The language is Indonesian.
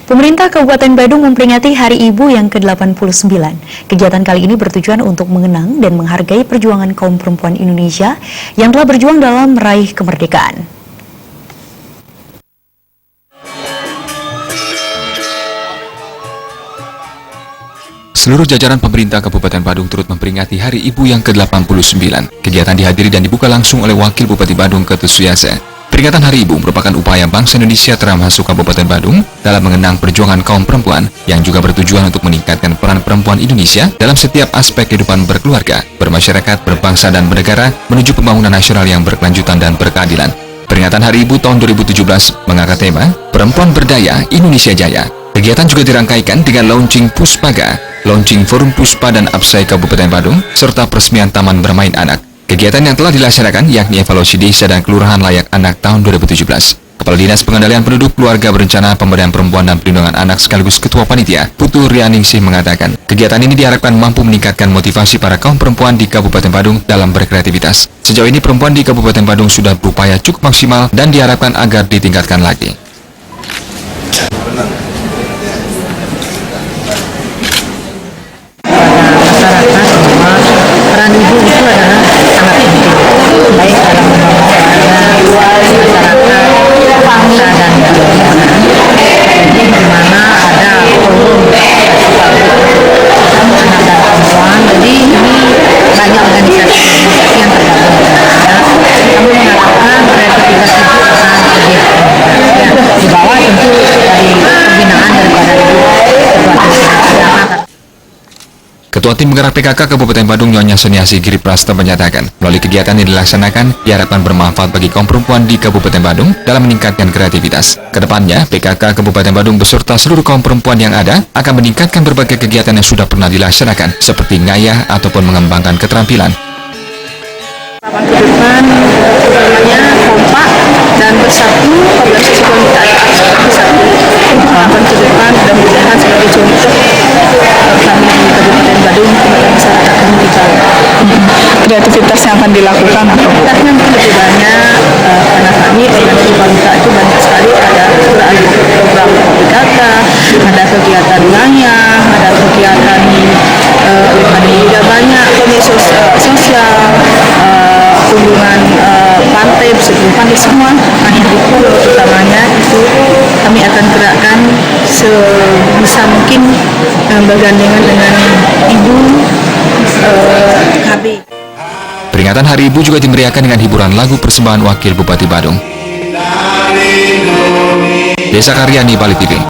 Pemerintah Kabupaten Badung memperingati Hari Ibu yang ke-89. Kegiatan kali ini bertujuan untuk mengenang dan menghargai perjuangan kaum perempuan Indonesia yang telah berjuang dalam meraih kemerdekaan. Seluruh jajaran pemerintah Kabupaten Badung turut memperingati Hari Ibu yang ke-89. Kegiatan dihadiri dan dibuka langsung oleh Wakil Bupati Badung Ketus Suyase. Peringatan Hari Ibu merupakan upaya bangsa Indonesia termasuk Kabupaten Badung dalam mengenang perjuangan kaum perempuan yang juga bertujuan untuk meningkatkan peran perempuan Indonesia dalam setiap aspek kehidupan berkeluarga, bermasyarakat, berbangsa dan bernegara menuju pembangunan nasional yang berkelanjutan dan berkeadilan. Peringatan Hari Ibu tahun 2017 mengangkat tema Perempuan Berdaya Indonesia Jaya. Kegiatan juga dirangkaikan dengan launching Puspaga, launching Forum Puspa dan Apsai Kabupaten Badung, serta peresmian Taman Bermain Anak. Kegiatan yang telah dilaksanakan yakni evaluasi desa dan kelurahan layak anak tahun 2017. Kepala Dinas Pengendalian Penduduk, Keluarga Berencana, Pemberdayaan Perempuan dan Perlindungan Anak sekaligus Ketua Panitia, Putu Rianingsih mengatakan, kegiatan ini diharapkan mampu meningkatkan motivasi para kaum perempuan di Kabupaten Badung dalam berkreativitas. Sejauh ini perempuan di Kabupaten Badung sudah berupaya cukup maksimal dan diharapkan agar ditingkatkan lagi. Peran ibu itu adalah sangat penting, baik dalam membangun keluarga, masyarakat, bangsa dan negara. Jadi di mana ada forum anak dan perempuan, jadi ini banyak organisasi yang tergabung. Kami mengharapkan kreativitas itu akan lebih di bawah tentu dari pembinaan daripada ibu ketua. Ketua Tim Penggerak PKK Kabupaten Badung Nyonya Soniasi Giri Prasta menyatakan, melalui kegiatan yang dilaksanakan, diharapkan bermanfaat bagi kaum perempuan di Kabupaten Badung dalam meningkatkan kreativitas. Kedepannya, PKK Kabupaten Badung beserta seluruh kaum perempuan yang ada akan meningkatkan berbagai kegiatan yang sudah pernah dilaksanakan, seperti ngayah ataupun mengembangkan keterampilan. Harapan ke depan utamanya kompak dan bersatu, organisasi wanita bersatu. Harapan ke depan mudah-mudahan sebagai contoh kami di Kabupaten Badung kepada masyarakat kami di Jawa. Kreativitas yang akan dilakukan apa Bu? Kreativitasnya mungkin lebih banyak karena kami organisasi wanita itu banyak sekali ada program PKK, ada kegiatan ngayah, ada kegiatan juga banyak komisi sosial, kunjungan pantai, bersebut pantai semua. Nah itu utamanya itu kami akan gerakkan sebisa mungkin bergandengan dengan ibu KB. Peringatan Hari Ibu juga dimeriahkan dengan hiburan lagu persembahan Wakil Bupati Badung. Desa Karyani, Bali TV.